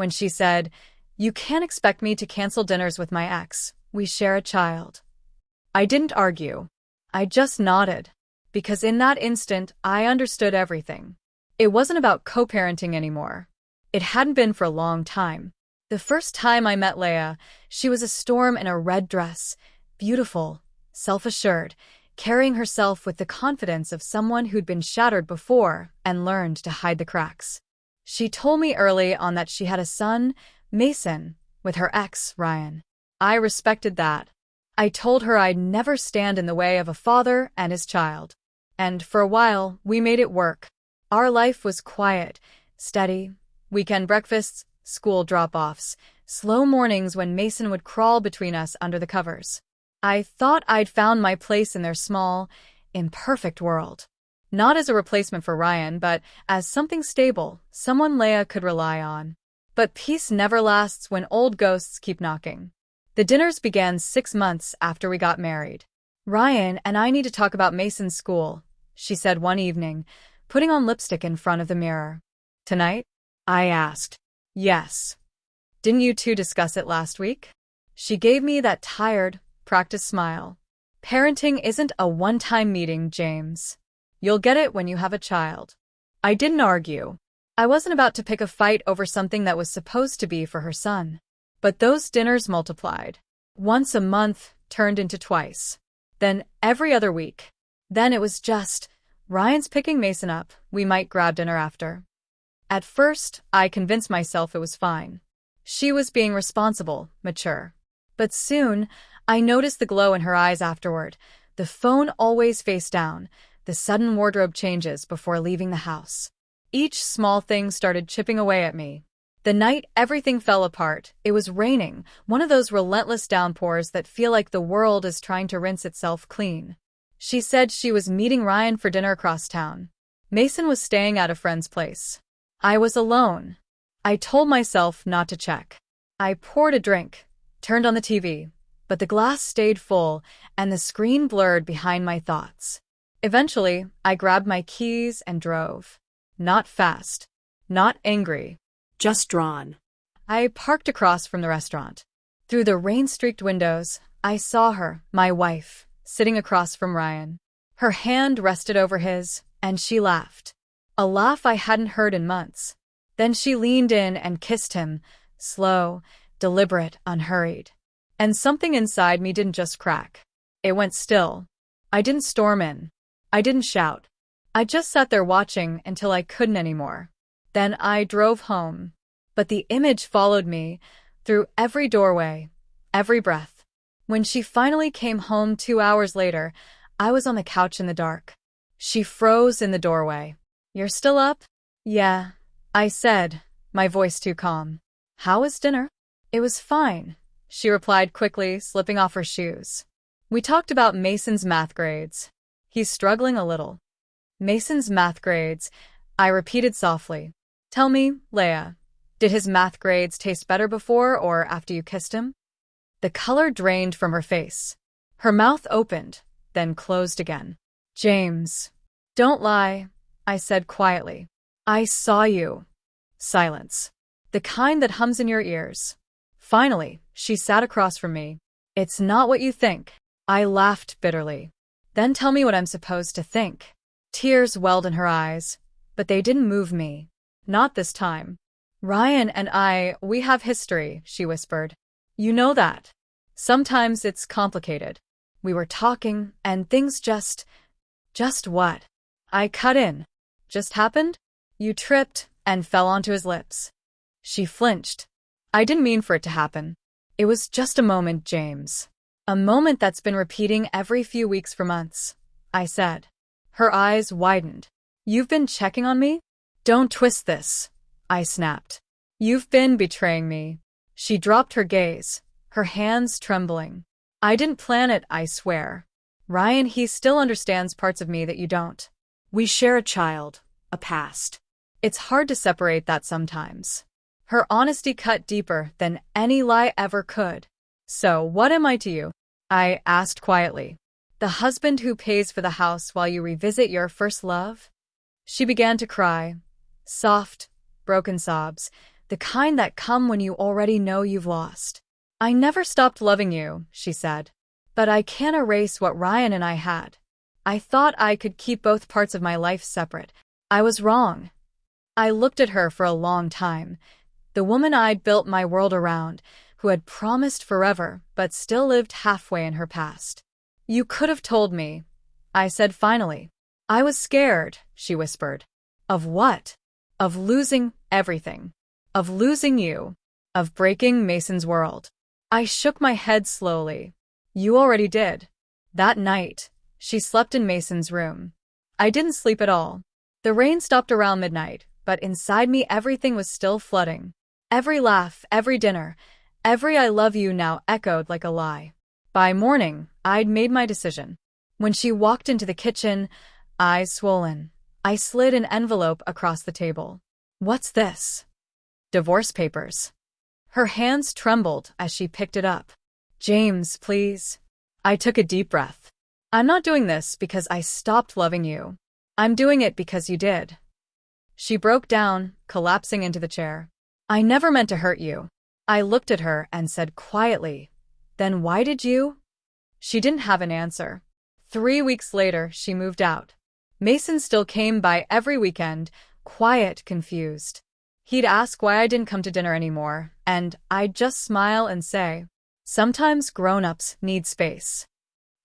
when she said, "You can't expect me to cancel dinners with my ex. We share a child." I didn't argue. I just nodded. Because in that instant, I understood everything. It wasn't about co-parenting anymore. It hadn't been for a long time. The first time I met Leia, she was a storm in a red dress, beautiful, self-assured, carrying herself with the confidence of someone who'd been shattered before and learned to hide the cracks. She told me early on that she had a son, Mason, with her ex, Ryan. I respected that. I told her I'd never stand in the way of a father and his child. And for a while, we made it work. Our life was quiet, steady, weekend breakfasts, school drop-offs, slow mornings when Mason would crawl between us under the covers. I thought I'd found my place in their small, imperfect world. Not as a replacement for Ryan, but as something stable, someone Leia could rely on. But peace never lasts when old ghosts keep knocking. The dinners began 6 months after we got married. "Ryan and I need to talk about Mason's school," she said one evening, putting on lipstick in front of the mirror. "Tonight?" I asked. "Yes. Didn't you two discuss it last week?" She gave me that tired, practiced smile. "Parenting isn't a one-time meeting, James. You'll get it when you have a child." I didn't argue. I wasn't about to pick a fight over something that was supposed to be for her son. But those dinners multiplied. Once a month turned into twice. Then every other week. Then it was just, "Ryan's picking Mason up, we might grab dinner after." At first, I convinced myself it was fine. She was being responsible, mature. But soon, I noticed the glow in her eyes afterward, the phone always face down, the sudden wardrobe changes before leaving the house. Each small thing started chipping away at me. The night everything fell apart, it was raining, one of those relentless downpours that feel like the world is trying to rinse itself clean. She said she was meeting Ryan for dinner across town. Mason was staying at a friend's place. I was alone. I told myself not to check. I poured a drink, turned on the TV, but the glass stayed full and the screen blurred behind my thoughts. Eventually, I grabbed my keys and drove. Not fast, not angry. Just drawn. I parked across from the restaurant. Through the rain-streaked windows, I saw her, my wife, sitting across from Ryan. Her hand rested over his, and she laughed. A laugh I hadn't heard in months. Then she leaned in and kissed him, slow, deliberate, unhurried. And something inside me didn't just crack. It went still. I didn't storm in. I didn't shout. I just sat there watching until I couldn't anymore. Then I drove home. But the image followed me through every doorway, every breath. When she finally came home 2 hours later, I was on the couch in the dark. She froze in the doorway. "You're still up?" "Yeah," I said, my voice too calm. "How was dinner?" "It was fine," she replied quickly, slipping off her shoes. We talked about Mason's math grades. "He's struggling a little." "Mason's math grades," I repeated softly. "Tell me, Leia, did his math grades taste better before or after you kissed him?" The color drained from her face. Her mouth opened, then closed again. "James, don't lie," I said quietly. "I saw you." Silence. The kind that hums in your ears. Finally, she sat across from me. "It's not what you think." I laughed bitterly. "Then tell me what I'm supposed to think." Tears welled in her eyes, but they didn't move me. Not this time. "Ryan and we have history," she whispered. "You know that. Sometimes it's complicated. We were talking, and things just what?" I cut in. "Just happened? You tripped and fell onto his lips." She flinched. "I didn't mean for it to happen. It was just a moment, James. A moment that's been repeating every few weeks for months," I said. Her eyes widened. "You've been checking on me?" "Don't twist this," I snapped. "You've been betraying me." She dropped her gaze, her hands trembling. "I didn't plan it, I swear. Ryan, he still understands parts of me that you don't. We share a child, a past. It's hard to separate that sometimes." Her honesty cut deeper than any lie ever could. "So, what am I to you?" I asked quietly. "The husband who pays for the house while you revisit your first love?" She began to cry. Soft, broken sobs, The kind that come when you already know you've lost. I never stopped loving you, she said. But I can't erase what Ryan and I had. I thought I could keep both parts of my life separate. I was wrong. I looked at her for a long time. The woman I'd built my world around, who had promised forever but still lived halfway in her past. You could have told me, I said finally. I was scared, she whispered. Of what? Of losing everything. Of losing you. Of breaking Mason's world. I shook my head slowly. You already did. That night, she slept in Mason's room. I didn't sleep at all. The rain stopped around midnight, but inside me everything was still flooding. Every laugh, every dinner, every I love you now echoed like a lie. By morning, I'd made my decision. When she walked into the kitchen, eyes swollen, I slid an envelope across the table. What's this? Divorce papers. Her hands trembled as she picked it up. James, please. I took a deep breath. I'm not doing this because I stopped loving you. I'm doing it because you did. She broke down, collapsing into the chair. I never meant to hurt you. I looked at her and said quietly, then why did you? She didn't have an answer. 3 weeks later, she moved out. Mason still came by every weekend, quiet, confused. He'd ask why I didn't come to dinner anymore, and I'd just smile and say, sometimes grown-ups need space.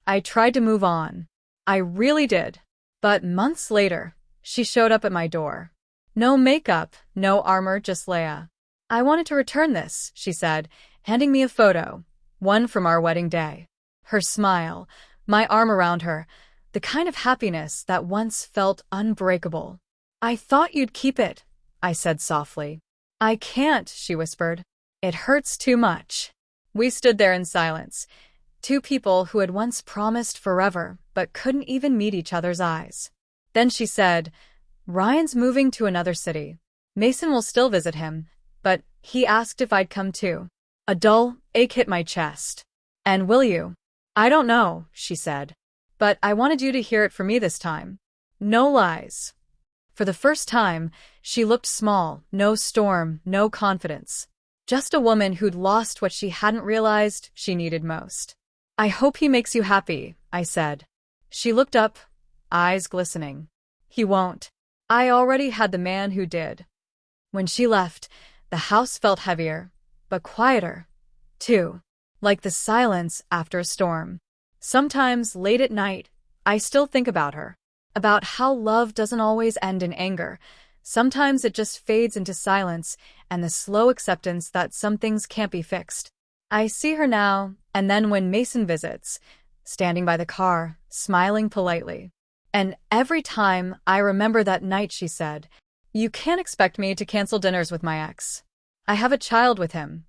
I tried to move on. I really did. But months later, she showed up at my door. No makeup, no armor, just Leah. I wanted to return this, she said, handing me a photo, one from our wedding day. Her smile, my arm around her, the kind of happiness that once felt unbreakable. I thought you'd keep it, I said softly. I can't, she whispered. It hurts too much. We stood there in silence, two people who had once promised forever but couldn't even meet each other's eyes. Then she said, Ryan's moving to another city. Mason will still visit him, but he asked if I'd come too. A dull ache hit my chest. And will you? I don't know, she said. But I wanted you to hear it from me this time. No lies. For the first time, she looked small, no storm, no confidence. Just a woman who'd lost what she hadn't realized she needed most. I hope he makes you happy, I said. She looked up, eyes glistening. He won't. I already had the man who did. When she left, the house felt heavier, but quieter, too, like the silence after a storm. Sometimes, late at night, I still think about her, about how love doesn't always end in anger. Sometimes it just fades into silence and the slow acceptance that some things can't be fixed. I see her now, and then when Mason visits, standing by the car, smiling politely. And every time I remember that night she said, you can't expect me to cancel dinners with my ex. I have a child with him.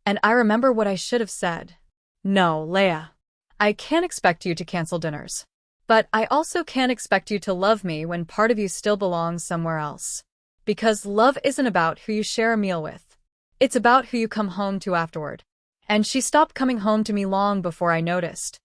And I remember what I should have said. No, Leah. I can't expect you to cancel dinners. But I also can't expect you to love me when part of you still belongs somewhere else. Because love isn't about who you share a meal with. It's about who you come home to afterward. And she stopped coming home to me long before I noticed.